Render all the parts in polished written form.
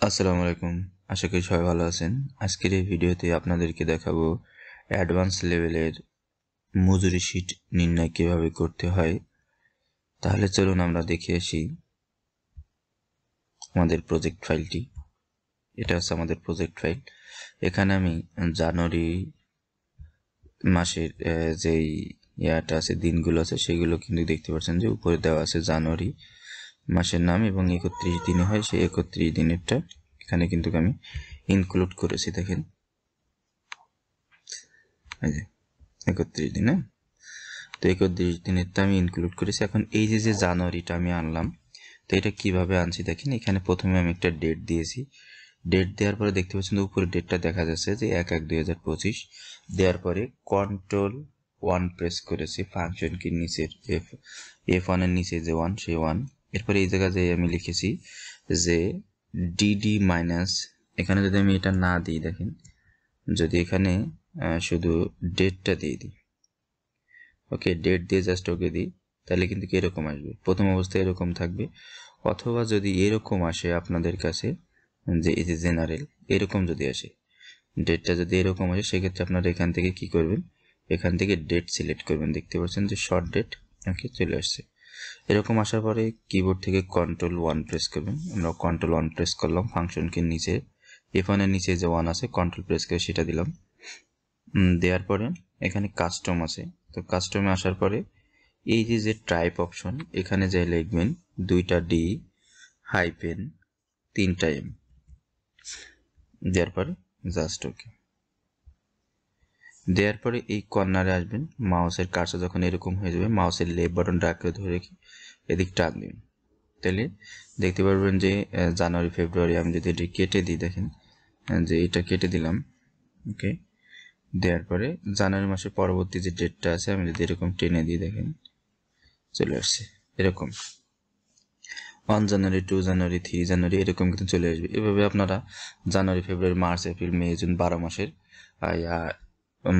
আসসালামু আলাইকুম। আশা করি সবাই ভালো আছেন। আজকের এই ভিডিওতে আপনাদেরকে দেখাবো অ্যাডভান্স লেভেলের মজুরি শীট নির্ণয় কিভাবে করতে হয়। তাহলে চলুন আমরা দেখে আসি আমাদের প্রজেক্ট ফাইলটি। এটা হচ্ছে আমাদের প্রজেক্ট ফাইল। এখানে আমি জানুয়ারি মাসের যেই ইয়াটা আছে, দিনগুলো আছে, সেগুলো কিন্তু দেখতে পাচ্ছেন যে উপরে দেওয়া আছে জানুয়ারি মাসের নাম এবং 31 দিনে হয়, সেই 31 দিনেরটা এখানে কিন্তু আমি ইনক্লুড করেছি। দেখেন এই যে 31 দিনে, তো 31 দিনেরটা আমি ইনক্লুড করেছি। এখন এই যে জানুয়ারিটা আমি আনলাম, তো এটা কিভাবে আনছি দেখেন। এখানে প্রথমে আমি একটা ডেট দিয়েছি। ডেট দেওয়ার পরে দেখতে পাচ্ছেন উপরে ডেটটা দেখা যাচ্ছে যে 1/1/2025। দেওয়ার পরে Ctrl+1 প্রেস করেছি ফাংশন কি নিচের F1 এর নিচে যে 1, সেই 1। এরপরে এই জায়গায় যে আমি লিখেছি যে ডিডি মাইনাস, এখানে যদি আমি এটা না দিই, দেখেন যদি এখানে শুধু ডেটটা দিয়ে দিই, ওকে, ডেট দিয়ে জাস্ট ওকে দিই, তাহলে কিন্তু এরকম আসবে। প্রথম অবস্থায় এরকম থাকবে। অথবা যদি এরকম আসে আপনাদের কাছে যে এই যে জেনারেল, এরকম যদি আসে, ডেটটা যদি এরকম আসে, সেক্ষেত্রে আপনারা এখান থেকে কি করবেন, এখান থেকে ডেট সিলেক্ট করবেন। দেখতে পাচ্ছেন যে শর্ট ডেট, ওকে, চলে আসছে। এরকম আসার পরে কিবোর্ড থেকে Ctrl+1 প্রেস করবেন। আমরা Ctrl+1 প্রেস করলাম, ফাংশন কি নিচে F1 এর নিচে যে 1 আছে, কন্ট্রোল প্রেস করে সেটা দিলাম। দেওয়ার পরে এখানে কাস্টম আছে, তো কাস্টমে আসার পরে এই যে টাইপ অপশন, এখানে যাই লিখবেন 2টা ডি হাইফেন 3টা এম। দেওয়ার পরে জাস্ট ওকে। দেওয়ার পরে এই কর্নারে আসবেন, মাউসের কার্সর যখন এরকম হয়ে যাবে, মাউসের লেফট বাটনটা আঁকড়ে ধরে রেখে এদিক টান দিন। তাহলে দেখতে পারবেন যে জানুয়ারি ফেব্রুয়ারি, আমি যদি এটি কেটে দিই, দেখেন যে এটা কেটে দিলাম, ওকে। দেওয়ার পরে জানুয়ারি মাসের পরবর্তী যে ডেটটা আছে, আমি যদি এরকম টেনে দিই, দেখেন চলে আসছে এরকম 1 জানুয়ারি, 2 জানুয়ারি, 3 জানুয়ারি, এরকম কিন্তু চলে আসবে। এভাবে আপনারা January February March April May June 12 মাসের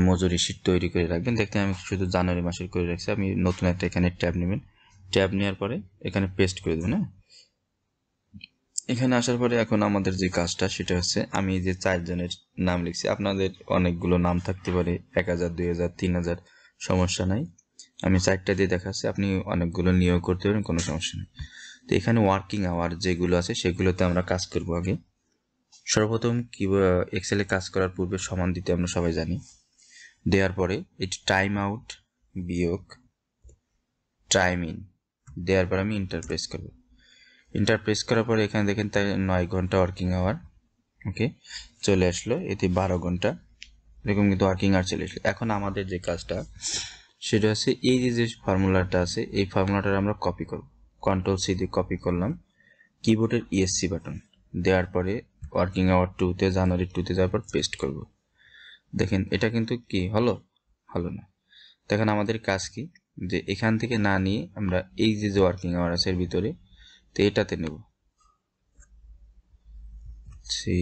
মজুরি শীট তৈরি করে রাখবেন। দেখতে আমি শুধু জানুয়ারি মাসের করে রাখছি। আমি নতুন একটা এখানে ট্যাব নেবেন, ট্যাব নেওয়ার পরে এখানে পেস্ট করে দেবেন। হ্যাঁ, এখানে আসার পরে এখন আমাদের যে কাজটা সেটা হচ্ছে, আমি যে 4 জনের নাম লিখছি, আপনাদের অনেকগুলো নাম থাকতে পারে, 1000, 2000, 3000, সমস্যা নাই। আমি 4টা দিয়ে দেখাচ্ছি, আপনি অনেকগুলো নিয়োগ করতে পারেন, কোনো সমস্যা নেই। তো এখানে ওয়ার্কিং আওয়ার যেগুলো আছে সেগুলোতে আমরা কাজ করব। আগে সর্বপ্রথম কি এক্সেলে কাজ করার পূর্বে সমান দিতে আমরা সবাই জানি। দেওয়ার পরে এটি টাইম আউট বিয়োগ টাইম ইন, দেওয়ার পর আমি ইন্টার প্রেস করব। ইন্টার প্রেস করার পরে এখানে দেখেন তাই 9 ঘন্টা ওয়ার্কিং আওয়ার, ওকে, চলে আসলো। এতে 12 ঘন্টা এরকম কিন্তু ওয়ার্কিং আওয়ার চলে আসলো। এখন আমাদের যে কাজটা সেটা হচ্ছে এই যে ফর্মুলাটা আছে, এই ফর্মুলাটা আমরা কপি করব। Ctrl+C দিয়ে কপি করলাম, কিবোর্ডের ESC বাটন দেওয়ার পরে ওয়ার্কিং আওয়ার 2তে, জানুয়ারি 2তে যাওয়ার পর পেস্ট করব। দেখেন এটা কিন্তু কি হলো, হলো না। দেখেন আমাদের কাজ কি, যে এখান থেকে না নিয়ে আমরা এই যে ওয়ার্কিং আওয়ার আছে এর ভিতরে, তো এটাতে নেব। সি,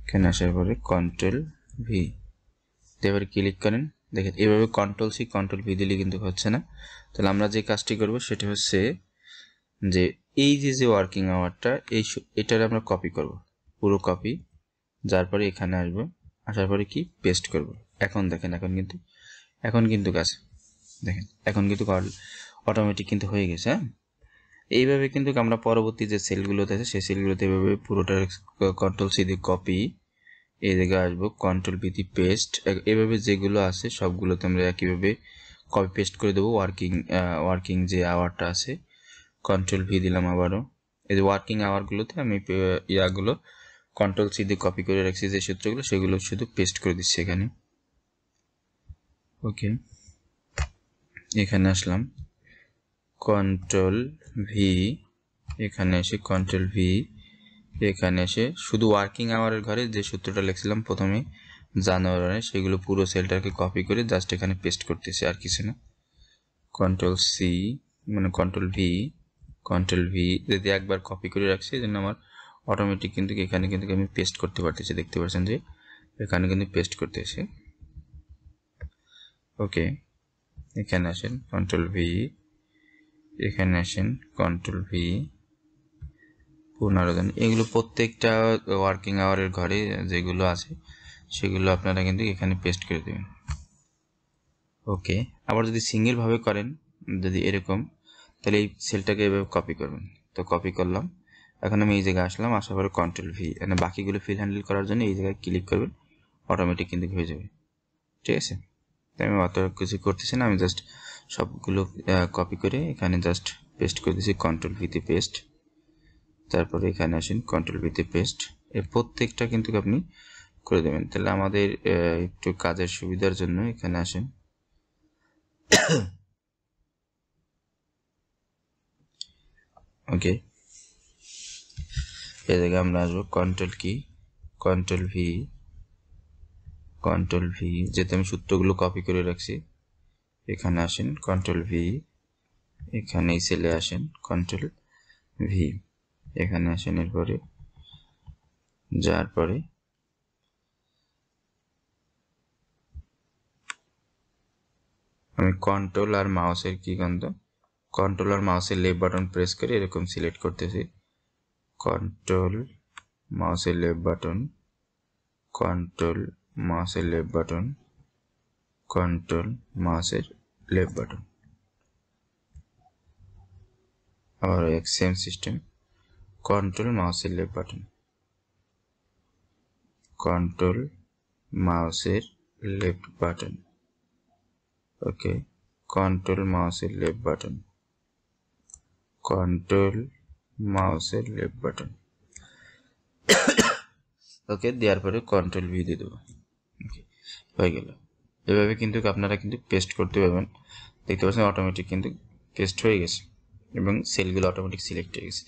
এখানে আসার পরে Ctrl+V, এবারে ক্লিক করেন। দেখেন এভাবে Ctrl+C Ctrl+V দিলে কিন্তু হচ্ছে না। তাহলে আমরা যে কাজটি করব সেটা হচ্ছে যে এই যে ওয়ার্কিং আওয়ারটা, এটার আমরা কপি করব, পুরো কপি। যার পরে এখানে আসবো, আসার পরে কি পেস্ট করব। এখন দেখেন এখন কিন্তু কাজ, দেখেন এখন কিন্তু অটোমেটিক কিন্তু হয়ে গেছে। হ্যাঁ, এইভাবে কিন্তু আমরা পরবর্তী যে সেলগুলোতে আছে সেই সেলগুলোতে এভাবে পুরোটা Ctrl+C দিয়ে কপি, এই জায়গায় আসবো Ctrl+V দিয়ে পেস্ট, এভাবে যেগুলো আছে সবগুলোতে আমরা একইভাবে কপি পেস্ট করে দেবো। ওয়ার্কিং যে আওয়ারটা আছে, Ctrl+V দিলাম আবারও। এই যে ওয়ার্কিং আওয়ারগুলোতে আমি ইয়াগুলো Ctrl+C দিয়ে কপি করে রাখছি যে সূত্রগুলো, সেগুলো শুধু পেস্ট করে দিচ্ছি এখানে, ওকে। এখানে আসলাম, Ctrl+V, এখানে এসে Ctrl+V, এখানে এসে শুধু ওয়ার্কিং আওয়ারের ঘরে যে সূত্রটা লিখছিলাম প্রথমে জানুয়ারি, সেগুলো পুরো সেলটাকে কপি করে জাস্ট এখানে পেস্ট করতেছি, আর কিছু না। Ctrl+C মানে Ctrl+V যদি একবার কপি করে রাখছি, এই জন্য আমার অটোমেটিক কিন্তু এখানে কিন্তু আমি পেস্ট করতে পারতেছি। দেখতে পাচ্ছেন যে এখানে কিন্তু পেস্ট করতেছি, ওকে। এখানে আসেন Ctrl+V, এখানে আসেন Ctrl+V, 15 জন, এগুলো প্রত্যেকটা ওয়ার্কিং আওয়ারের ঘরে যেগুলো আছে সেগুলো আপনারা কিন্তু এখানে পেস্ট করে দেবেন। ওকে, আবার যদি সিঙ্গেল ভাবে করেন, যদি এরকম, তাহলে এই সেলটাকে এভাবে কপি করবেন। তো কপি করলাম, এখন আমি এই জায়গায় আসলাম, আসার পরে কন্ট্রোল ভি, মানে বাকিগুলো ফিল হ্যান্ডেল করার জন্য এই জায়গায় ক্লিক করবেন, অটোমেটিক কিন্তু হয়ে যাবে। ঠিক আছে, তাই আমি অত কিছু করতেছি না, আমি জাস্ট সবগুলো কপি করে এখানে জাস্ট পেস্ট করে দিচ্ছি, কন্ট্রোল ভিতে পেস্ট। তারপরে এখানে আসেন, কন্ট্রোল ভিতে পেস্ট। এই প্রত্যেকটা কিন্তু আপনি করে দেবেন। তাহলে আমাদের একটু কাজের সুবিধার জন্য এখানে আসেন, ওকে, এই জায়গায় আমরা আসবো কন্ট্রোল কি, কন্ট্রোল ভি, যেহেতু আমি সূত্রগুলো কপি করে রাখছি, এখানে আসেন কন্ট্রোল ভি, এখানে এই সেলে আসেন কন্ট্রোল ভি, এখানে আসেন, এরপরে যাওয়ার পরে আমি কন্ট্রোল আর মাউসের কি গন্ধ, কন্ট্রোল আর মাউসের লেফট বাটন প্রেস করে এরকম সিলেক্ট করতেছি, কন্ট্রোল মাউসের লেফট বাটন, কন্ট্রোল মাউসের লেফট বাটন, কন্ট্রোল মাউসের লেফট বাটন, আবার এক সেম সিস্টেম, কন্ট্রোল মাউসের লেফট বাটন, কন্ট্রোল মাউসের লেফট বাটন, ওকে, কন্ট্রোল মাউসের লেফট বাটন, কন্ট্রোল মাউসের লেফট বাটন, ওকে, দেওয়ার পরে কন্ট্রোল ভি দিয়ে দেবো। ওকে, হয়ে গেল। এভাবে কিন্তু আপনারা কিন্তু পেস্ট করতে পারবেন। দেখতে পাচ্ছেন অটোমেটিক কিন্তু পেস্ট হয়ে গেছে এবং সেলগুলো অটোমেটিক সিলেক্ট হয়ে গেছে।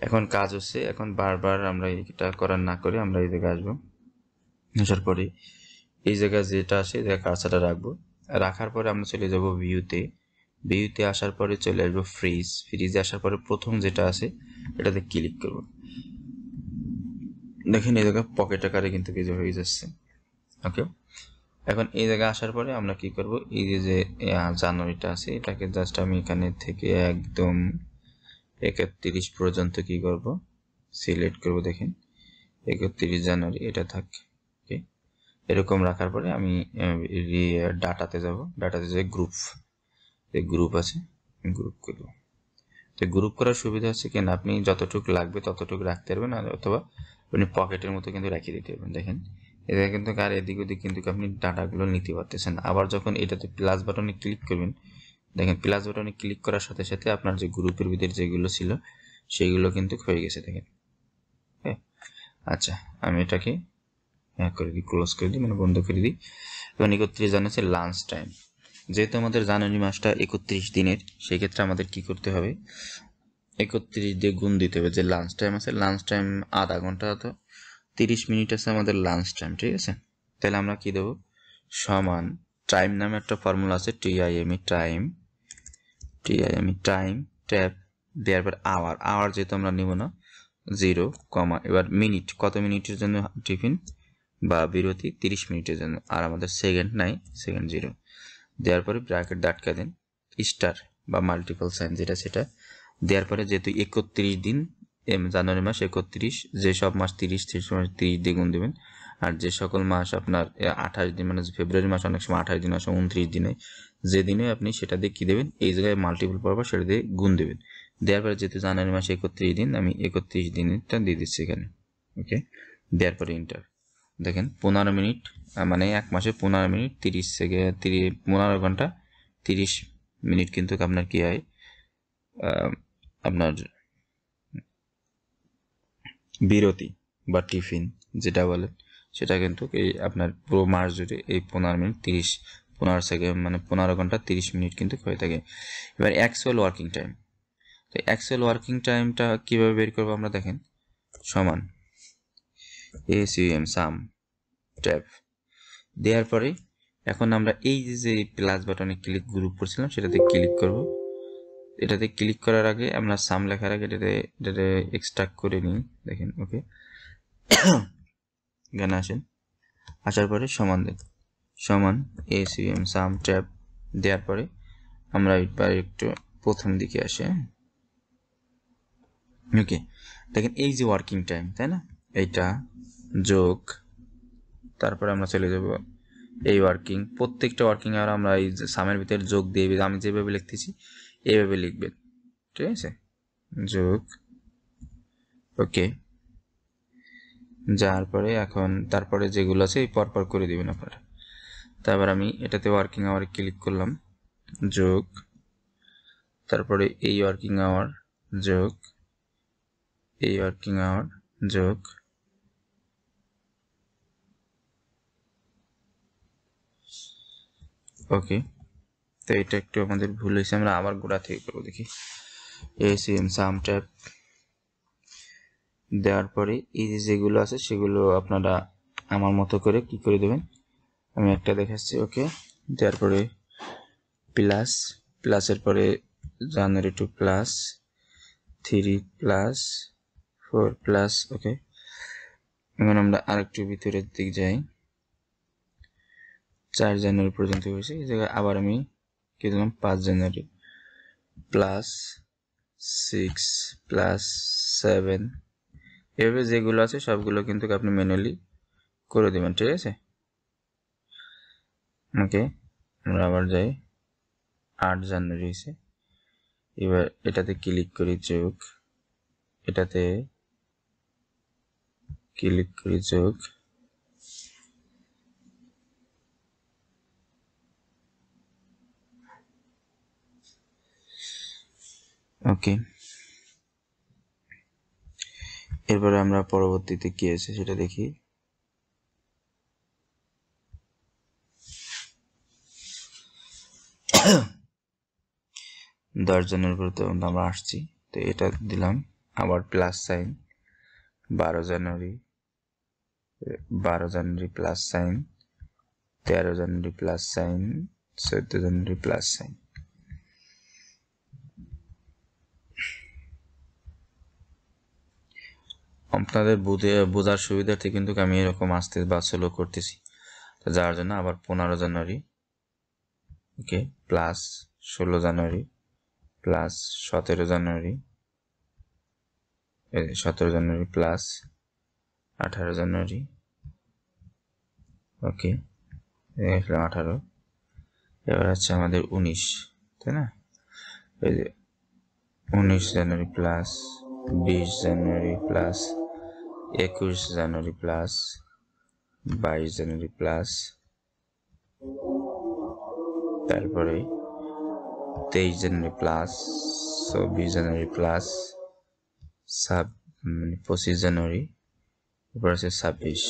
এখন কাজ হচ্ছে, এখন বারবার আমরা এটা করার না করে আমরা এই জায়গায় আসবো, আসার পরে এই জায়গায় যেটা আছে এই জায়গায় কার্সারটা রাখবো, রাখার পরে আমরা চলে যাব ভিউতে, ভিউতে আসার পরে চলে আসবো ফ্রিজে আসার পরে প্রথম যেটা আছে এটাতে ক্লিক করব। দেখেন এই জায়গায় পকেট আকারে কিন্তু কিছু হয়ে যাচ্ছে। ওকে, এখন এই জায়গায় আসার পরে আমরা কি করব, এই যে জানুয়ারিটা আছে এটাকে জাস্ট আমি এখানে থেকে একদম 31 পর্যন্ত কি করব, সিলেক্ট করব। দেখেন 31 জানুয়ারি এটা থাক। ওকে, এরকম রাখার পরে আমি ডাটাতে যাব, ডাটাতে যে গ্রুপ আছে গ্রুপ করব। তো গ্রুপ করার সুবিধা হচ্ছে কেন, আপনি যতটুকু লাগবে ততটুকু রাখতে পারবেন, আর অথবা আপনি পকেটের মতো কিন্তু রেখে দিতে পারবেন। দেখেন এটা কিন্তু আর এদিক ওদিক কিন্তু আপনি ডাটাগুলো নিতে পারতেছেন। আবার যখন এটাতে প্লাস বাটনে ক্লিক করবেন, দেখেন প্লাস বাটনে ক্লিক করার সাথে সাথে আপনার যে গ্রুপের ভিতরে যেগুলো ছিল সেগুলো কিন্তু হয়ে গেছে। দেখেন, হ্যাঁ, আচ্ছা আমি এটাকে করে দিই, ক্লোজ করে দিই, মানে বন্ধ করে দিই। এবং 31 জানুয়ারি হচ্ছে লাঞ্চ টাইম। যেহেতু আমাদের জানুয়ারি মাসটা 31 দিনের, সেক্ষেত্রে আমাদের কি করতে হবে, 31 দিয়ে গুণ দিতে হবে। যে লাঞ্চ টাইম আছে, লাঞ্চ টাইম আধা ঘন্টা, তো 30 মিনিট আছে আমাদের লাঞ্চ টাইম। ঠিক আছে, তাহলে আমরা কি দেবো, সমান টাইম নামে একটা ফর্মুলা আছে, টাইম ট্যাব দেওয়ার পর আওয়ার যেহেতু আমরা নিব না, 0, এবার মিনিট, কত মিনিটের জন্য টিফিন বা বিরতি, 30 মিনিটের জন্য, আর আমাদের সেকেন্ড নাই, সেকেন্ড 0 দেওয়ার পরে ব্র্যাকেট আটকা দেন, স্টার বা মাল্টিপল সাইন যেটা সেটা দেওয়ার পরে, যেহেতু 31 দিন জানুয়ারি মাস 31, যে সব মাস 30 মাস 30 দিয়ে গুণ দেবেন, আর যে সকল মাস আপনার 28 দিন, মানে ফেব্রুয়ারি মাস অনেক সময় 28 দিন, অনেক সময় 29 দিনে, যে দিনে আপনি সেটা দিয়ে কি দেবেন, এই জায়গায় মাল্টিপল পাওয়ার পর সেটা দিয়ে গুণ দেবেন। দেওয়ার পরে যেহেতু জানুয়ারি মাসে 31 দিন, আমি 31 দিনটা দিয়ে দিচ্ছি এখানে। ওকে, দেওয়ার পরে ইন্টার। দেখেন 15 মিনিট, মানে এক মাসে 15 মিনিট 30 সেকেন্ড, 15 ঘন্টা 30 মিনিট কিন্তু আপনার কি হয়, আপনার বিরতি বা টিফিন যেটা বলে সেটা কিন্তু এই আপনার পুরো মাস জুড়ে এই 15 মিনিট 15 সেকেন্ড, মানে 15 ঘন্টা 30 মিনিট কিন্তু হয়ে থাকে। এবার অ্যাকচুয়াল ওয়ার্কিং টাইম, তো অ্যাকচুয়াল ওয়ার্কিং টাইমটা কীভাবে বের করবো আমরা, দেখেন সমান সাম ট্যাব দেওয়ার পরে এখন আমরা এই যে প্লাস বাটনে ক্লিক গ্রুপ করছিলাম সেটাতে ক্লিক করব। এটাতে ক্লিক করার আগে আমরা সাম লেখার আগে এটাতে এক্সট্রাক্ট করে নিই। দেখেন, ওকে, এখানে আসেন, আসার পরে সমান দেন, সমান সাম ট্যাব দেওয়ার পরে আমরা এবার একটু প্রথম দিকে আসি। ওকে, দেখেন এই যে ওয়ার্কিং টাইম, তাই না, এইটা যোগ, তারপরে আমরা চলে যাব এই ওয়ার্কিং, প্রত্যেকটা ওয়ার্কিং আওয়ার আমরা এই সামের ভিতরে যোগ দিয়ে, আমি যেভাবে লিখতেছি এইভাবে লিখবেন, ঠিক আছে, যোগ, ওকে। যার পরে এখন তারপরে যেগুলো আছে এই পরপর করে দিবেন আপনারা। তারপর আমি এটাতে ওয়ার্কিং আওয়ারে ক্লিক করলাম, যোগ, তারপরে এই ওয়ার্কিং আওয়ার যোগ, এই ওয়ার্কিং আওয়ার যোগ, ওকে। তো এটা একটু আমাদের ভুল হয়েছে, আমরা আবার গোড়া থেকে করবো, দেখি এসিএম সাম ট্যাব দেওয়ার পরে এই যে যেগুলো আছে সেগুলো আপনারা আমার মতো করে কি করে দেবেন, আমি একটা দেখাচ্ছি, ওকে। দেওয়ার পরে প্লাস, প্লাসের পরে জানুয়ারি 2 প্লাস 3 প্লাস 4 প্লাস, ওকে। এখন আমরা আরেকটু ভিতরের দিক যাই, 4 জানুয়ারি পর্যন্ত হয়েছে, এই জায়গায় আবার আমি কি দিলাম 5 জানুয়ারি প্লাস 6 প্লাস 7, এভাবে যেগুলো আছে সবগুলো কিন্তু আপনি ম্যানুয়ালি করে দেবেন, ঠিক আছে, ওকে। আমরা আবার যাই, 8 জানুয়ারি হয়েছে, এবার এটাতে ক্লিক করি যোগ, এটাতে ক্লিক করি যোগ, ওকে। এরপরে আমরা পরবর্তীতে কি আছে সেটা দেখি, 10 জানুয়ারি পর্যন্ত আমরা আসছি, তো এটা দিলাম, আবার প্লাস সাইন, 12 জানুয়ারি প্লাস সাইন, 13 জানুয়ারি প্লাস সাইন, 14 জানুয়ারি প্লাস সাইন। আপনাদের বোঝার সুবিধার্থে কিন্তু আমি এরকম আসতে বা স্লো করতেছি, তো যার জন্য আবার 15 জানুয়ারি, ওকে, প্লাস 16 জানুয়ারি প্লাস 17 জানুয়ারি, 17 জানুয়ারি প্লাস 18 জানুয়ারি, ওকে, 18, এবার হচ্ছে আমাদের 19, তাই না, এই যে 19 জানুয়ারি প্লাস 20 জানুয়ারি প্লাস 21 জানুয়ারি প্লাস 22 জানুয়ারি প্লাস, তারপরে 23 জানুয়ারি প্লাস 24 জানুয়ারি প্লাস 25 জানুয়ারি, এরপর আছে 26,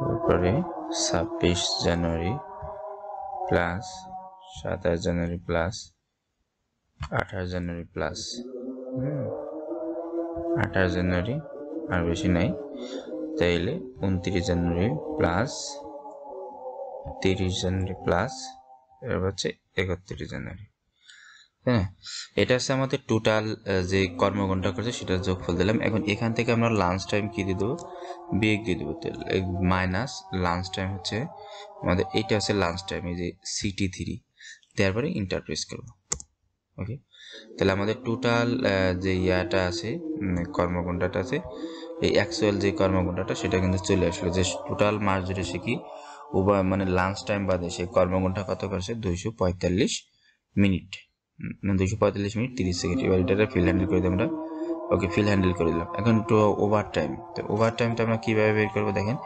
তারপরে 26 জানুয়ারি প্লাস 27 জানুয়ারি প্লাস 28 জানুয়ারি প্লাস 28 জানুয়ারি, আর বেশি নাই, তাইলে 29 জানুয়ারি প্লাস 30 জানুয়ারি প্লাস, এবার হচ্ছে 31 জানুয়ারি, হ্যাঁ। এটা হচ্ছে আমাদের টোটাল যে কর্মঘণ্টা করছে সেটা যোগফল দিলাম। এখন এখান থেকে আমরা লাঞ্চ টাইম কি দিয়ে দেবো, বিয়োগ দিয়ে দেবো, মাইনাস লাঞ্চ টাইম হচ্ছে আমাদের, এইটা হচ্ছে লাঞ্চ টাইম, এই যে CT3 দেওয়ার পরে ইন্টার প্রেস করবো, ওকে। তাহলে আমাদের টোটাল যে ইয়াটা আছে, কর্মঘণ্টাটা আছে, এই অ্যাকচুয়াল যে কর্মঘণ্টাটা সেটা কিন্তু চলে আসলো, যে টোটাল মাস জুড়ে সে কি উভয় মানে লাঞ্চ টাইম বাদে সে কর্মঘণ্টা কত করছে, 245 মিনিট, 245 মিনিট 30 সেকেন্ড। এবার এটা ফিল হ্যান্ডেল করে দিই আমরা, ওকে, ফিল হ্যান্ডেল করে দিলাম। এখন একটু ওভার টাইম, তো ওভার টাইমটা আমরা কীভাবে বের করবো দেখেন,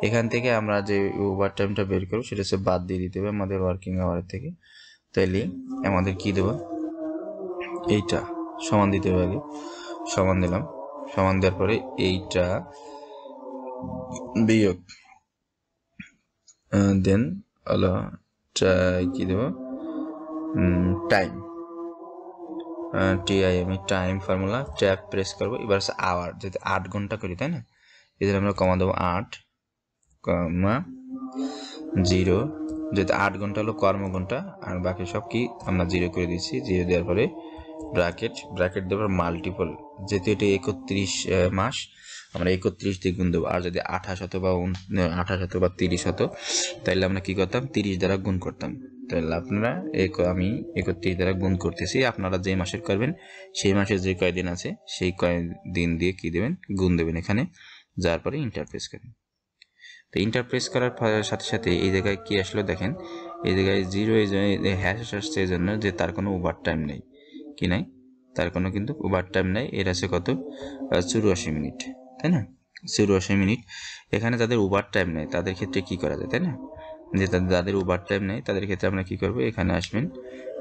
এখান থেকে আমরা যে ওভার টাইমটা বের করবো সেটা হচ্ছে বাদ দিয়ে দিতে হবে আমাদের ওয়ার্কিং আওয়ার থেকে, তাইলে আমাদের কি দেবো, এইটা সমান দিতে হবে, আগে সমান দিলাম, সমান দেওয়ার পরে এইটা বিয়োগ দেন হলো কি দেবো, টাইম, আমি টাইম ফর্মুলা ট্যাব প্রেস করবো, এবার হচ্ছে আওয়ার, যেহেতু 8 ঘন্টা করি তাই না, এদের আমরা কমা দেবো 8, 0, যেহেতু 8 ঘন্টা হলো কর্মঘণ্টা, আর বাকি সব কি আমরা 0 করে দিচ্ছি, 0 দেওয়ার পরে ব্র্যাকেট দেবো মাল্টিপল, যেহেতু এটা 31 মাস, আমরা 31 দিয়ে গুণ দেবো। আর যদি 28 হতো বা 28 হতো বা 30 হতো, তাহলে আমরা কি করতাম, 30 দ্বারা গুণ করতাম। তাহলে আপনারা আমি 31 দ্বারা গুণ করতেছি, আপনারা যে মাসের করবেন সেই মাসের যে কয়দিন আছে সেই কয়দিন দিয়ে কি দেবেন, গুণ দেবেন এখানে, যার পরে ইন্টার প্রেস করবেন। তো ইন্টার প্রেস করার সাথে সাথে এই জায়গায় কি আসলো দেখেন, এই জায়গায় 0 হ্যাশ আসছে এই জন্য যে তার কোনো ওভার টাইম নেই, কি নাই, তার কোনো কিন্তু ওভার টাইম নেই। এর আছে কত, 84 মিনিট, তাই না, 84 মিনিট। এখানে যাদের ওভার টাইম নেই তাদের ক্ষেত্রে কি করা যায়, তাই না, যে যাদের ওভার টাইম নেই তাদের ক্ষেত্রে আমরা কি করব, এখানে আসবেন,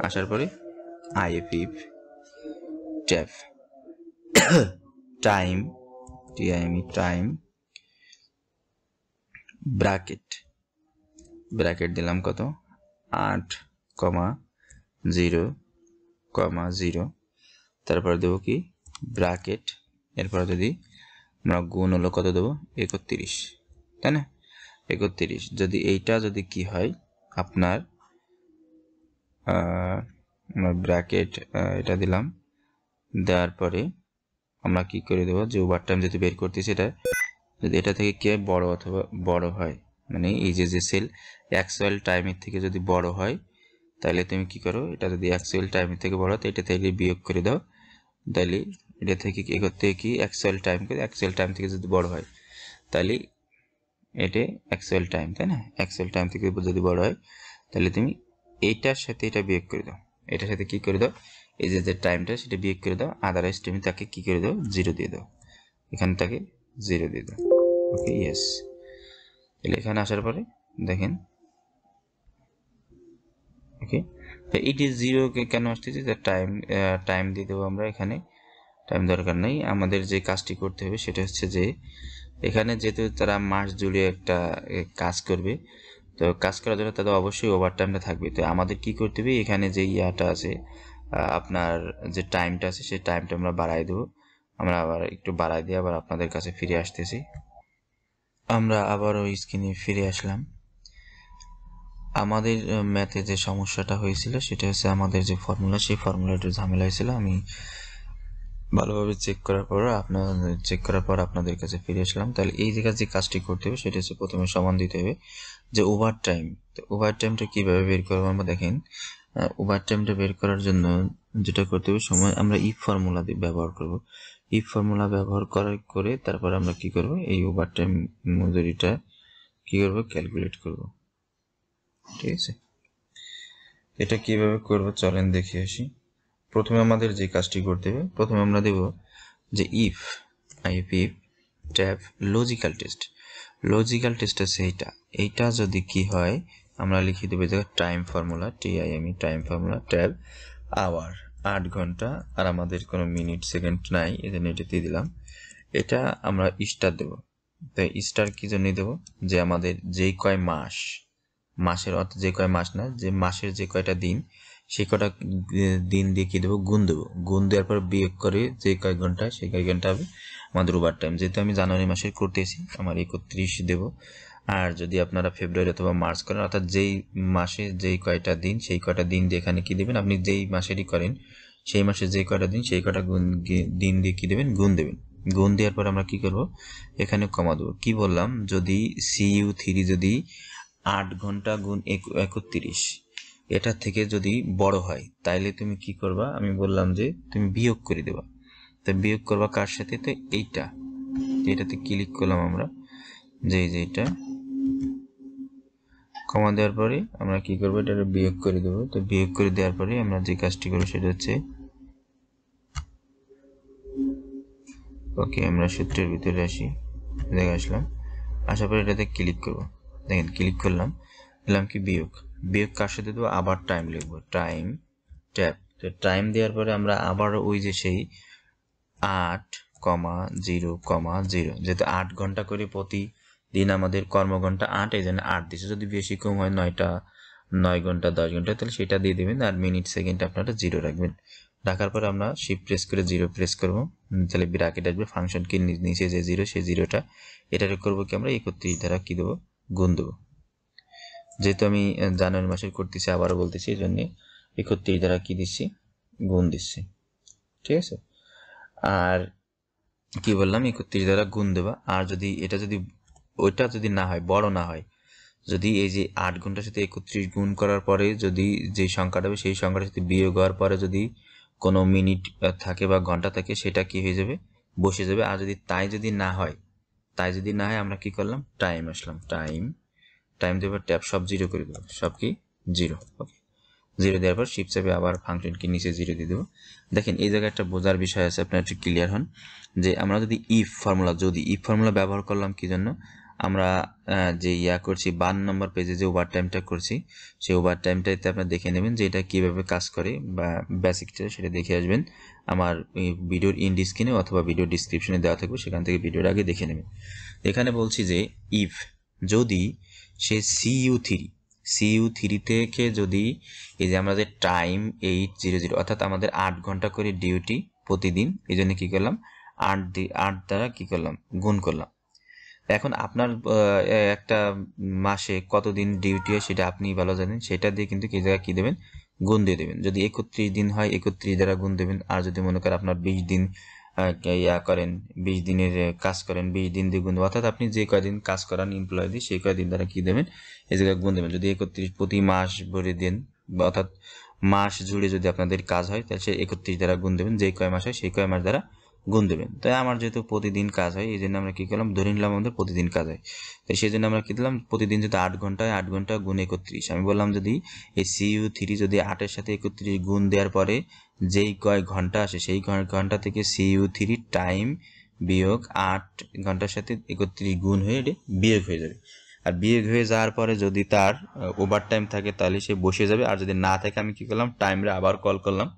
আসার পরে if tab time, time bracket দিলাম কত, 8,0,0, তারপরে দেবো কি ব্র্যাকেট, এরপরে যদি আমরা গুণ হলো কত দেবো, 31, তাই না, 31। যদি এইটা যদি কি হয় আপনার ব্র্যাকেট এটা দিলাম, দেওয়ার পরে আমরা কি করে দেবো, যে ওভার টাইম যেহেতু বের করতেছি, এটা যদি এটা থেকে কে বড় অথবা বড় হয়, মানে এই যে সেল অ্যাকচুয়াল টাইমের থেকে যদি বড় হয়, তাহলে তুমি কি করো, এটা যদি অ্যাকচুয়াল টাইমের থেকে বড় হয় তো এটা থেকে বিয়োগ করে দাও, তাহলে এটা থেকে কি করতে, কি অ্যাকচুয়াল টাইম থেকে যদি বড় হয় তাহলে এটা অ্যাকচুয়াল টাইম, তাই না, অ্যাকচুয়াল টাইম থেকে যদি বড় হয় তাহলে তুমি এইটার সাথে এটা বিয়োগ করে দাও, এটার সাথে কি করে দাও, এই যে টাইমটা সেটা বিয়োগ করে দাও, আদারওয়াইজ তুমি তাকে কি করে দাও, 0 দিয়ে দাও, এখানে তাকে 0 দিয়ে দাও। ওকে, ইয়েস। তাহলে এখানে আসার পরে দেখেন, ওকে, তো এটি 0 কেন আসতেছে, টাইম দিয়ে দেবো আমরা, এখানে টাইম দরকার নেই। আমাদের যে কাজটি করতে হবে সেটা হচ্ছে যে এখানে যেহেতু তারা মাস জুড়ে একটা কাজ করবে, তো কাজ করার জন্য তাদের অবশ্যই ওভার টাইমটা থাকবে। তো আমাদের কি করতে হবে, এখানে যে ইয়াটা আছে আপনার যে টাইমটা আছে সেই টাইমটা আমরা বাড়াই দেবো। আমরা আবার একটু বাড়াই দিয়ে আবার আপনাদের কাছে ফিরে আসতেছি। আমরা আবার ওই স্ক্রিনে ফিরে আসলাম। আমাদের ম্যাথে যে সমস্যাটা হয়েছিল সেটা হচ্ছে আমাদের যে ফর্মুলা, সেই ফর্মুলাটার ঝামেলা হয়েছিল। আমি ভালোভাবে চেক করার পর আপনাদের কাছে ফিরে আসলাম। তাহলে এই জায়গায় যে কাজটি করতে হবে সেটা হচ্ছে প্রথমে সমান দিতে হবে যে ওভার টাইম। তো ওভার টাইমটা কীভাবে বের করবো আমরা দেখেন, ওভার টাইমটা বের করার জন্য যেটা করতে হবে, সময় আমরা ইফ ফর্মুলা দিয়ে ব্যবহার করব। ইফ ফর্মুলা ব্যবহার করে তারপর আমরা কি করব, এই ওভার টাইম মজুরিটা কি করব, ক্যালকুলেট করব। ঠিক আছে, এটা কিভাবে করব চলেন দেখে আসি। প্রথমে আমাদের যে কাজটি করতে হবে, প্রথমে আমরা দেব যে ইফ ট্যাব লজিক্যাল টেস্ট আছে এইটা যদি কি হয় আমরা লিখে দেবো যে time formula, time formula tab hour, 8 ঘন্টা, আর আমাদের কোনো মিনিট সেকেন্ড নাই, এজন্য এটা দিয়ে দিলাম। এটা আমরা স্টার দেব। তাই স্টার কি জন্য দেবো, যে আমাদের যেই কয় মাসের অর্থ যে কয় মাস না, যে মাসের যে কয়টা দিন সেই কয়টা দিন দিয়ে কি দেবো, গুণ দেবো। গুণ দেওয়ার পর বিয়োগ করে যে কয় ঘন্টা সেই কয় ঘন্টা হবে আমাদের ওভার টাইম। যেহেতু আমি জানুয়ারি মাসের করতেছি আমার 31 দেবো। আর যদি আপনারা ফেব্রুয়ারি অথবা মার্চ করেন, অর্থাৎ যেই মাসে যেই কয়টা দিন সেই কয়টা দিন দিয়ে এখানে কি দেবেন, আপনি যেই মাসেরই করেন সেই মাসে যে কয়টা দিন সেই কয়টা দিন দিয়ে কি দেবেন, গুণ দেবেন। গুণ দেওয়ার পর আমরা কি করব, এখানে কমা দেবো। কি বললাম, যদি CU3 যদি 8 ঘন্টা গুণ 31 এটার থেকে যদি বড় হয় তাইলে তুমি কি করবা, আমি বললাম যে তুমি বিয়োগ করে দেবা। তো বিয়োগ করবা কার সাথে, তো এটাতে ক্লিক করলাম আমরা, যে এটা কমা দেওয়ার পরে আমরা কি করবো, এটা বিয়োগ করে দেবো। তো বিয়োগ করে দেওয়ার পরে আমরা যে কাজটি করবো সেটা হচ্ছে, ওকে, আমরা সূত্রের ভিতরে আসি, দেখে আসলাম, আসার পরে এটাতে ক্লিক করবো। দেখেন ক্লিক করলাম, দিলাম কি বিয়োগ কার সাথে দেবো, আবার টাইম লিখবো, টাইম ট্যাব। তো টাইম দেওয়ার পরে আমরা আবার ওই যে সেই 8,0,0, যেহেতু 8 ঘন্টা করে প্রতিদিন আমাদের কর্মঘন্টা 8, এই জন্য 8 দিচ্ছে। যদি বেশি কম হয় 9 ঘন্টা 10 ঘন্টা তাহলে সেটা দিয়ে দেবেন। আর মিনিট সেকেন্ড আপনারা 0 রাখবেন। রাখার পর আমরা শিফট প্রেস করে 0 প্রেস করব, তাহলে ব্র্যাকেট আসবে, ফাংশন কি নিচে যে 0 সেই 0টা এটাকে করবো কি আমরা 31 দ্বারা কি দেবো, গুণ দেবো। যেহেতু আমি জানুয়ারি মাসের করতেছি, আবারও বলতেছি, এই জন্য 31 দ্বারা কি দিচ্ছি, গুণ দিচ্ছি। ঠিক আছে। আর কি বললাম 31 দ্বারা গুণ দেবা। আর যদি এটা যদি ওইটা যদি না হয়, বড় না হয়, যদি এই যে 8 ঘন্টার সাথে 31 গুণ করার পরে যদি যে সংখ্যাটা হবে সেই সংখ্যাটার সাথে বিয়োগ হওয়ার পরে যদি কোনো মিনিট থাকে বা ঘন্টা থাকে সেটা কি হয়ে যাবে, বসে যাবে। আর যদি তাই যদি না হয় আমরা কি করলাম, টাইম আসলাম, টাইম দেবো, ট্যাব সব 0 করে দেবো, সব কি 0। ওকে, 0 দেওয়ার পর শিফট চাপে আবার ফাংশনকে নিচে 0 দিয়ে দেবো। দেখেন এই জায়গায় একটা বোঝার বিষয় আছে, আপনার একটু ক্লিয়ার হন যে আমরা যদি ইফ ফর্মুলা ব্যবহার করলাম কি জন্য, আমরা যে করছি 52 নম্বর পেজে যে ওভার টাইমটা করছি, সেই ওভার টাইমটাতে আপনারা দেখে নেবেন যে এটা কিভাবে কাজ করে বা বেসিকটা সেটা দেখে আসবেন। আমার ভিডিওর ইন স্ক্রিনে অথবা ভিডিও ডিসক্রিপশনে দেওয়া থাকবে, সেখান থেকে ভিডিওর আগে দেখে নেবেন। এখানে বলছি যে ইফ যদি সে CU3 থেকে যদি এই যে আমরা যে টাইম 800 অর্থাৎ আমাদের 8 ঘন্টা করে ডিউটি প্রতিদিন, এই জন্য কি করলাম 8 দ্বারা কি করলাম গুণ করলাম। এখন আপনার একটা মাসে কতদিন ডিউটি হয় সেটা আপনি ভালো জানেন, সেটা দিয়ে কিন্তু কি জায়গায় কি দেবেন, গুণ দিয়ে দেবেন। যদি 31 দিন হয় 31 দ্বারা গুণ দেবেন। আর যদি মনে করেন আপনার 20 দিন করেন, 20 দিনের কাজ করেন, 20 দিন দিয়ে গুণ দেবেন। অর্থাৎ আপনি যে কয়দিন কাজ করান এমপ্লয় দিয়ে সেই কয়দিন দ্বারা কি দেবেন, এই জায়গায় গুণ দেবেন। যদি 31 প্রতি মাস ভরে দেন, অর্থাৎ মাস জুড়ে যদি আপনাদের কাজ হয় তাহলে সে 31 দ্বারা গুণ দেবেন, যে কয় মাস হয় সেই কয় মাস দ্বারা গুণ দেবেন। তাই আমার যেহেতু প্রতিদিন কাজ হয় এই জন্য আমরা কি করলাম, ধরে নিলাম আমাদের প্রতিদিন কাজ হয়, তাই সেই জন্য আমরা কি দিলাম, প্রতিদিন যদি 8 ঘন্টা হয় 8 ঘন্টা গুণ 31। আমি বললাম যদি এই CU3 যদি 8-এর সাথে 31 গুণ দেওয়ার পরে যেই কয় ঘন্টা আসে সেই ঘন্টা থেকে CU3 টাইম বিয়োগ 8 ঘন্টার সাথে 31 গুণ হয়ে বিয়োগ হয়ে যাবে। আর বিয়োগ হয়ে যাওয়ার পরে যদি তার ওভার টাইম থাকে তাহলে সে বসে যাবে। আর যদি না থাকে আমি কি করলাম, টাইমরে আবার কল করলাম,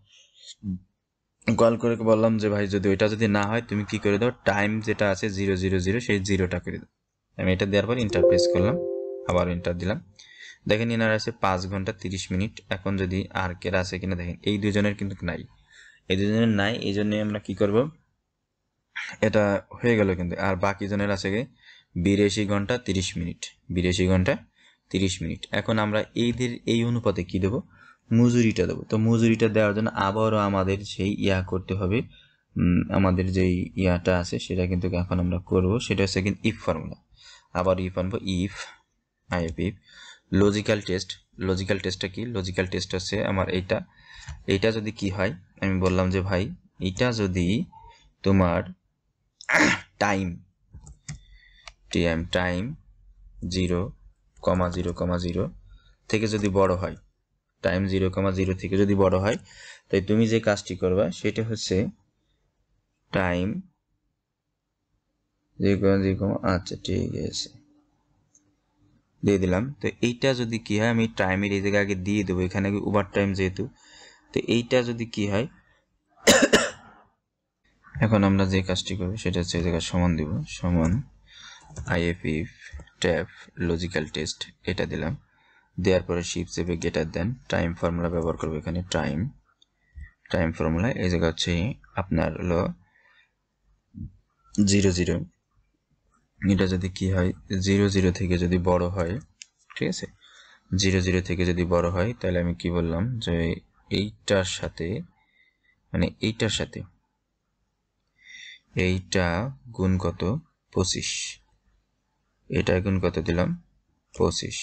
কল করে বললাম যে ভাই যদি ওইটা যদি না হয় তুমি কি করে দাও, টাইম যেটা আছে 000 সেই 0টা করে দাও। আমি এটা দেওয়ার পর ইন্টার প্রেস করলাম, আবার ইন্টার দিলাম। দেখেন এনার আছে 5 ঘন্টা 30 মিনিট। এখন যদি আর কেরা আছে কিনা দেখেন, এই দুজনের কিন্তু নাই, এই দুজনের নাই, এই জন্য আমরা কি করব, এটা হয়ে গেল কিন্তু। আর বাকি জনের আছে 82 ঘন্টা 30 মিনিট, 82 ঘন্টা 30 মিনিট। এখন আমরা এই অনুপাতে কি দেব, মজুরিটা দেবো। তো মজুরিটা দেওয়ার জন্য আবারও আমাদের সেই করতে হবে, আমাদের যেই ইয়াটা আছে সেটা কিন্তু এখন আমরা করব, সেটা হচ্ছে কিন্তু ইফ ফর্মুলা। আবার ইফ আনবো, ইফ লজিক্যাল টেস্টটা কি, লজিক্যাল টেস্ট হচ্ছে আমার এইটা যদি কি হয়, আমি বললাম যে ভাই এটা যদি তোমার টাইম 0,0,0 থেকে যদি বড় হয়, টাইম 0,0 থেকে যদি বড় হয়, তাই তুমি যে কাজটি করবা সেটা হচ্ছে টাইম আচ্ছা ঠিক আছে দিয়ে দিলাম। তো এইটা যদি কি হয়, আমি টাইমের এই জায়গায় আগে দিয়ে দেবো, এখানে ওভার টাইম যেহেতু, তো এইটা যদি কি হয়, এখন আমরা যে কাজটি করবো সেটা হচ্ছে এই জায়গায় সমান দিব, সমান IF ট্যাব লজিক্যাল টেস্ট, এটা দিলাম। দেওয়ার পরে শিফট চেপে গেটার দেন, টাইম ফর্মুলা ব্যবহার করবো এখানে, টাইম ফর্মুলা এই জায়গা হচ্ছে আপনার হলো 00। এটা যদি কি হয় 00 থেকে যদি বড় হয়, ঠিক আছে, 00 থেকে যদি বড় হয় তাহলে আমি কি বললাম যে এইটার সাথে মানে এইটার সাথে এইটা গুণ কত 25, এটা গুণ কত দিলাম 25,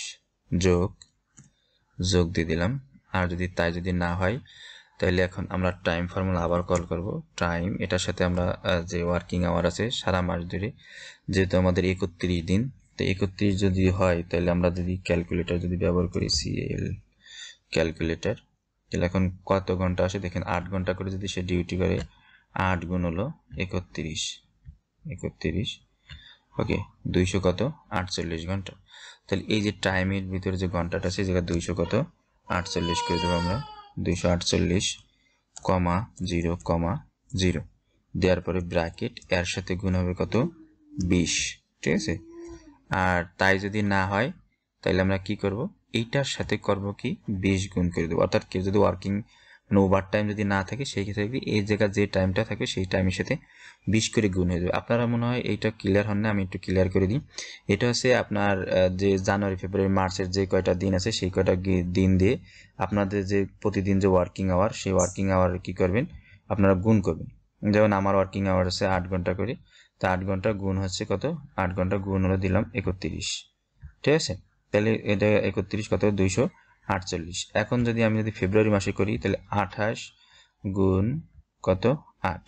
যোগ দিয়ে দিলাম। আর যদি তাই যদি না হয় তাহলে এখন আমরা টাইম ফর্মুলা আবার কল করব, টাইম এটার সাথে আমরা যে ওয়ার্কিং আওয়ার আছে সারা মাস ধরে, যেহেতু আমাদের 31 দিন, তো 31 যদি হয় তাহলে আমরা যদি ক্যালকুলেটর যদি ব্যবহার করি CL ক্যালকুলেটর, তাহলে এখন কত ঘন্টা আসে দেখেন, 8 ঘন্টা করে যদি সে ডিউটি করে 8 গুণ হলো 31, ওকে 200 কত 48 ঘন্টা। তাহলে এই যে টাইমের ভিতরে যে ঘন্টাটা আছে যেটা 200 কত 48 করে দেবো আমরা, 248,0,0 দেওয়ার পরে ব্র্যাকেট এর সাথে গুণ হবে কত 20, ঠিক আছে। আর তাই যদি না হয় তাহলে আমরা কি করব, এইটার সাথে করব কি 20 গুণ করে দেবো। অর্থাৎ কেউ যদি ওয়ার্কিং মানে ওভার টাইম যদি না থাকে সেই ক্ষেত্রে এই জায়গায় যে টাইমটা থাকে সেই টাইমের সাথে 20 করে গুণ হয়ে যাবে। আপনারা মনে হয় এইটা ক্লিয়ার হন না, আমি একটু ক্লিয়ার করে দিই। এটা হচ্ছে আপনার যে জানুয়ারি ফেব্রুয়ারি মার্চের যে কয়টা দিন আছে সেই কয়টা দিন দিয়ে আপনাদের যে প্রতিদিন যে ওয়ার্কিং আওয়ার, সেই ওয়ার্কিং আওয়ার কি করবেন, আপনারা গুণ করবেন। যেমন আমার ওয়ার্কিং আওয়ার আছে 8 ঘন্টা করে, তো 8 ঘন্টা গুণ হচ্ছে কত, 8 ঘন্টা গুণ হলো দিলাম 31, ঠিক আছে। তাহলে এটা 31 কত, 248। এখন যদি আমি ফেব্রুয়ারি মাসে করি তাহলে 28 গুণ কত, 8,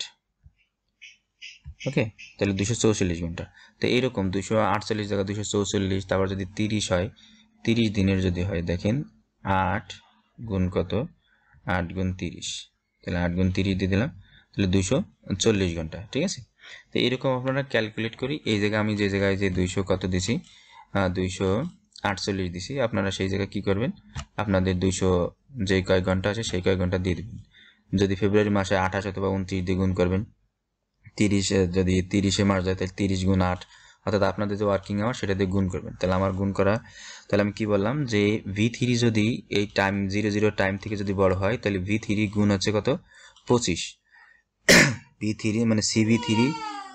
ওকে। তাহলে 244 ঘন্টা। তো এইরকম 248 জায়গা 244, তারপর যদি 30 হয়, 30 দিনের যদি হয়, দেখেন 8 গুণ কত, 8 গুণ 30, তাহলে 8 গুণ 30 দিয়ে দিলাম, তাহলে 240 ঘন্টা, ঠিক আছে। তো এরকম আপনারা ক্যালকুলেট করি। এই জায়গায় আমি যে জায়গায় যে 200 কত দিছি, 248 দিছি, আপনারা সেই জায়গায় কি করবেন, আপনাদের 200 যে কয় ঘন্টা আছে সেই কয় ঘন্টা দিয়ে দেবেন। যদি ফেব্রুয়ারি মাসে 28 অথবা 29 দিয়ে গুণ করবেন, 30 যদি 30 মাস যায় তাহলে 30 গুণ 8, অর্থাৎ আপনাদের যে ওয়ার্কিং আওয়ার সেটা দিয়ে গুণ করবেন। তাহলে আমার গুণ করা, তাহলে আমি কি বললাম যে V3 যদি এই টাইম 00 টাইম থেকে যদি বড় হয়, তাহলে V3 গুণ হচ্ছে কত, 25। V3 মানে CV3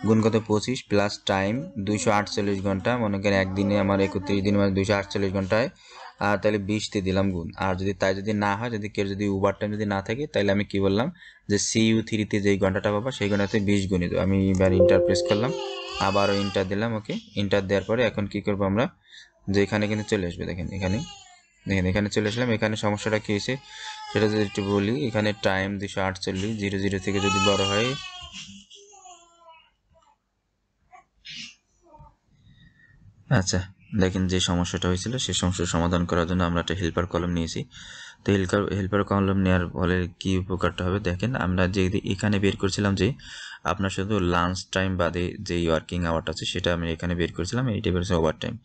গুণ কত, 25 প্লাস টাইম 248 ঘন্টা, মনে করেন একদিনে আমার 31 দিন মানে 248 ঘন্টায়, আর তাহলে 20 দিয়ে দিলাম গুণ। আর যদি তাই যদি না হয়, যদি কেউ যদি ওভার টাইম যদি না থাকে, তাহলে আমি কি বললাম যে CU3 তে যেই ঘন্টাটা পাবো সেই ঘন্টাতে 20 গুণিত। আমি এবার ইন্টার প্রেস করলাম, আবারও ইন্টার দিলাম, ওকে। ইন্টার দেওয়ার পরে এখন কি করবো আমরা, যে এখানে কিন্তু চলে আসবে, দেখেন এখানে চলে আসলাম। এখানে সমস্যাটা কি হয়েছে সেটা যদি একটু বলি। এখানে টাইম 248, 00 থেকে যদি বড় হয়, আচ্ছা দেখেন যে সমস্যাটা হয়েছিল সেই সমস্যার সমাধান করার জন্য আমরা একটা হেল্পার কলম নিয়েছি। তো হেল্পার কলম নেওয়ার ফলে কি উপকারটা হবে দেখেন, আমরা যে এখানে বের করছিলাম যে আপনার শুধু লাঞ্চ টাইম বাদে যে ওয়ার্কিং আওয়ারটা আছে সেটা আমি এখানে বের করছিলাম, এইটা বের হচ্ছে ওভার টাইম।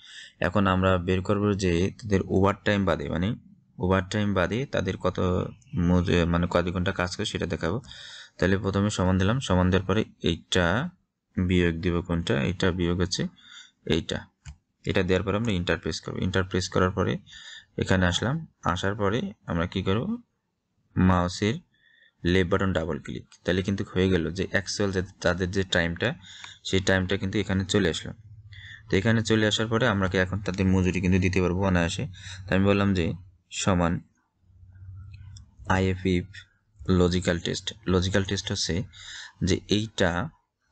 এখন আমরা বের করবো যে তাদের ওভার টাইম বাদে, মানে ওভার টাইম বাদে তাদের কত মানে কত ঘন্টা কাজ করে সেটা দেখাবো। তাহলে প্রথমে সমান দিলাম, সমান দেওয়ার পরে এইটা বিয়োগ দিব, কোনটা, এইটা বিয়োগ হচ্ছে এইটা, এটা দেওয়ার পরে আমরা ইন্টার প্রেস করবো। ইন্টার প্রেস করার পরে এখানে আসলাম, আসার পরে আমরা কি করব, মাউসের লেফট বাটন ডাবল ক্লিক, তাহলে কিন্তু হয়ে গেল যে অ্যাকচুয়াল যে তাদের যে টাইমটা সেই টাইমটা কিন্তু এখানে চলে আসলো। তো এখানে চলে আসার পরে আমরা কি এখন তাদের মজুরি কিন্তু দিতে পারবো অনায়াসে। তো আমি বললাম যে সমান IFIF logical test. Logical test হচ্ছে যে এইটা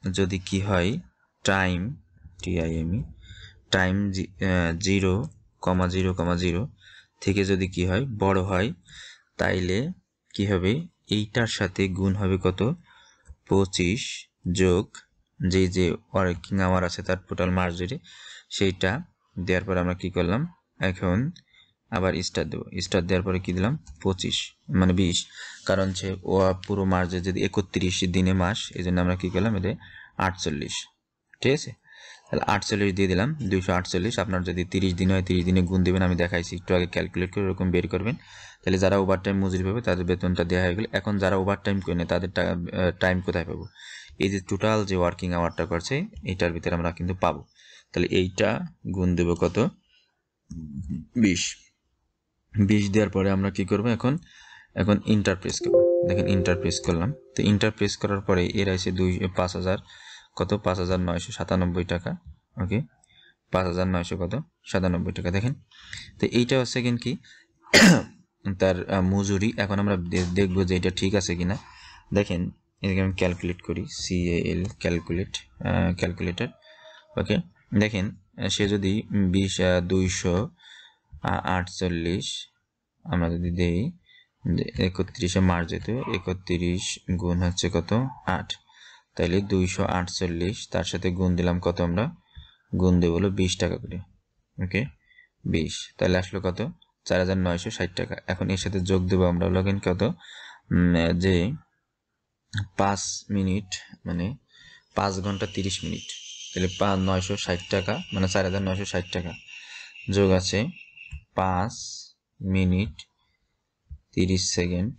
যদি কি হয়, টাইম TIME টাইম 0,0,0 থেকে যদি কি হয়, বড় হয়, তাইলে কি হবে, এইটার সাথে গুণ হবে কত, 25 যোগ যে ওয়ার্কিং আওয়ার আছে তার টোটাল মাস জুড়ে, সেইটা দেওয়ার পর আমরা কি করলাম, এখন আবার স্টার দেবো। স্টার দেওয়ার পরে কি দিলাম, 25 মানে 20, কারণ সে ও পুরো মাস যদি 31 দিনে মাস, এই জন্য আমরা কি করলাম, এটা 48, ঠিক আছে। তাহলে 48 দিয়ে দিলাম, 248। আপনার যদি 30 দিন হয় 30 দিনে গুণ দেবেন, আমি দেখাইছি একটু আগে, ক্যালকুলেট করে এরকম বের করবেন। তাহলে যারা ওভার টাইম মজুরি পাবে তাদের বেতনটা দেওয়া হয়ে গেল। এখন যারা ওভার টাইম করে নেয় তাদের টাইম কোথায় পাবো, এই যে টোটাল যে ওয়ার্কিং আওয়ারটা করছে এইটার ভিতরে আমরা কিন্তু পাবো। তাহলে এইটা গুণ দেবো কত, 20। 20 দেওয়ার পরে আমরা কি করবো, এখন ইন্টার প্রেস করবো। দেখেন ইন্টার প্রেস করলাম। তো ইন্টার প্রেস করার পরে এর আছে 5,000 কত, 5,997 টাকা, ওকে। 5,900 কত, 97 টাকা। দেখেন তো এইটা হচ্ছে কি তার মজুরি। এখন আমরা দেখবো যে এটা ঠিক আছে কিনা। দেখেন এদিকে আমি ক্যালকুলেট করি, CAL ক্যালকুলেটর, ওকে। দেখেন সে যদি 248 আমরা যদি দেই, 31 মার্চ যেত, 31 গুণ হচ্ছে কত, 8, তাহলে 248, তার সাথে গুণ দিলাম কত, আমরা গুণ দেব হলো 20 টাকা করে, ওকে 20, তাহলে আসলো কত, 4,960 টাকা। এখন এর সাথে যোগ দেবো আমরা হলো কত, যে 5 মিনিট মানে 5 ঘন্টা 30 মিনিট, তাহলে 960 টাকা মানে 4,960 টাকা, যোগ আছে 5 মিনিট 30 সেকেন্ড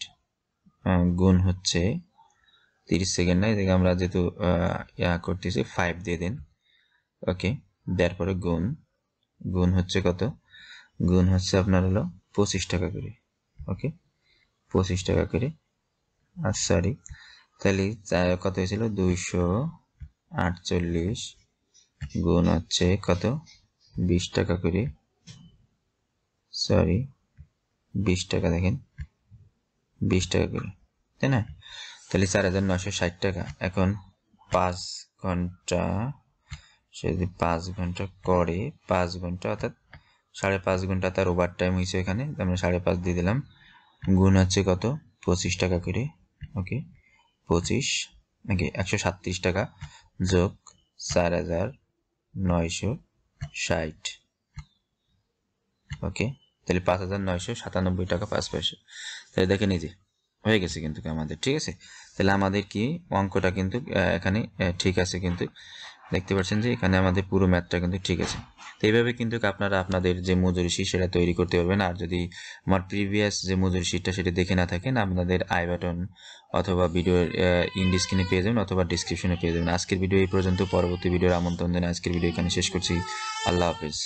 গুণ হচ্ছে 30 সেকেন্ড না, এদিকে আমরা যেহেতু করতেছি 5 দিয়ে দেন, ওকে। দেওয়ার পরে গুণ হচ্ছে কত, গুণ হচ্ছে আপনার হলো 25 টাকা করে, ওকে 25 টাকা করে। আর সরি, তাহলে কত হয়েছিল, 248 গুণ হচ্ছে কত, 20 টাকা করে, সরি 20 টাকা, দেখেন 20 টাকা করে, তাই না। তাহলে 4,960 টাকা। এখন 5 ঘন্টা, সে যদি 5 ঘন্টা করে, 5 ঘন্টা অর্থাৎ 5.5 ঘন্টা তার ওভার টাইম হয়েছে এখানে, আমরা 5.5 দিয়ে দিলাম, গুণ হচ্ছে কত 25 টাকা করে। ওকে 25 নাকি 137 টাকা যোগ 4,960। ওকে তাহলে 5,997 টাকা 5 পয়সা। তাহলে দেখে নিজে হয়ে গেছে কিন্তু আমাদের, ঠিক আছে। তাহলে আমাদের কি অঙ্কটা কিন্তু এখানে ঠিক আছে, কিন্তু দেখতে পাচ্ছেন যে এখানে আমাদের পুরো ম্যাথটা কিন্তু ঠিক আছে। তো এইভাবে কিন্তু আপনারা আপনাদের যে মজুরি শীট সেটা তৈরি করতে পারবেন। আর যদি আমার প্রিভিয়াস যে মজুরি শীটটা সেটা দেখে না থাকেন, আপনাদের আই বাটন অথবা ভিডিওর ইন্ড স্ক্রিনে পেয়ে যাবেন অথবা ডিসক্রিপশনে পেয়ে যাবেন। আজকের ভিডিও এই পর্যন্ত, পরবর্তী ভিডিওর আমন্ত্রণ জানিয়ে আজকের ভিডিও এখানে শেষ করছি। আল্লাহ হাফেজ।